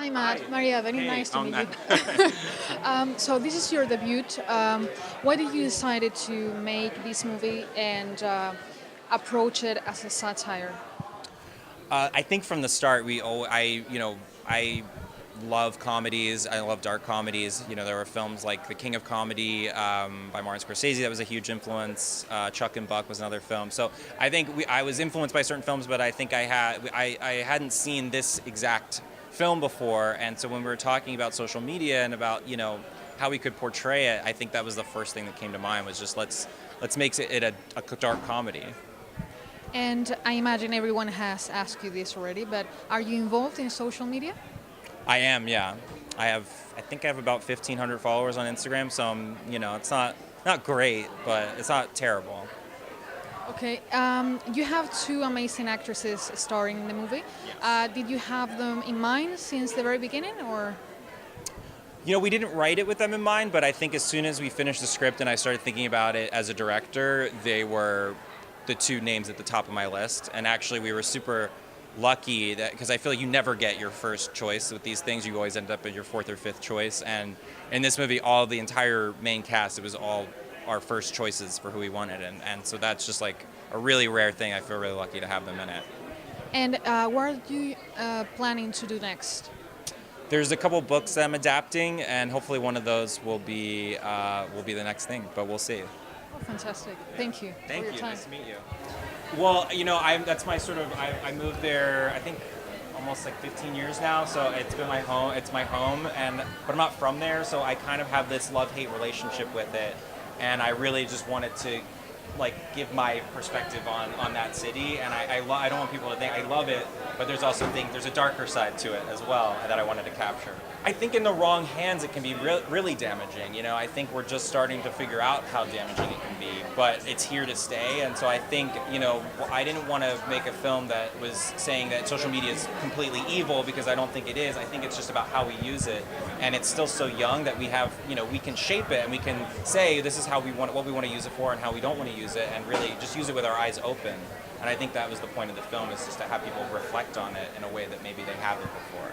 Hi, Matt. Hi. Maria, very Hey, nice to meet not. you. So this is your debut. Why did you decide to make this movie and approach it as a satire? I think from the start, I love comedies. I love dark comedies. There were films like The King of Comedy by Martin Scorsese that was a huge influence. Chuck and Buck was another film. So I think I was influenced by certain films, but I think I hadn't seen this exact film before. And so when we were talking about social media and about how we could portray it, I think that was the first thing that came to mind was just let's make it a dark comedy. And I imagine everyone has asked you this already, but are you involved in social media? I am, yeah. I think I have about 1,500 followers on Instagram, so it's not great, but it's not terrible. Okay, you have two amazing actresses starring in the movie. Yes. Did you have them in mind since the very beginning, or? We didn't write it with them in mind, but I think as soon as we finished the script and I started thinking about it as a director, they were the two names at the top of my list. And actually, we were super lucky that because I feel like you never get your first choice with these things. You always end up at your fourth or fifth choice. And in this movie, all the entire main cast, it was all our first choices for who we wanted. And so that's just like a really rare thing. I feel really lucky to have them in it. And what are you planning to do next? There's a couple books that I'm adapting, and hopefully one of those will be the next thing. But we'll see. Oh, fantastic! Thank you for Thank your you. time. Nice to meet you. Well, that's my sort of. I moved there. I think almost like 15 years now. So it's been my home. It's my home, but I'm not from there. So I kind of have this love-hate relationship with it, and I really just wanted to give my perspective on that city. And I don't want people to think I love it, but there's also there's a darker side to it as well that I wanted to capture. I think in the wrong hands it can be really damaging. I think we're just starting to figure out how damaging it can be, but it's here to stay. And so I think I didn't want to make a film that was saying that social media is completely evil, because I don't think it is. I think it's just about how we use it, and it's still so young that we have we can shape it and we can say this is how we want what we want to use it for and how we don't want to use it, and really just use it with our eyes open. And I think that was the point of the film, is just to have people reflect on it in a way that maybe they haven't before.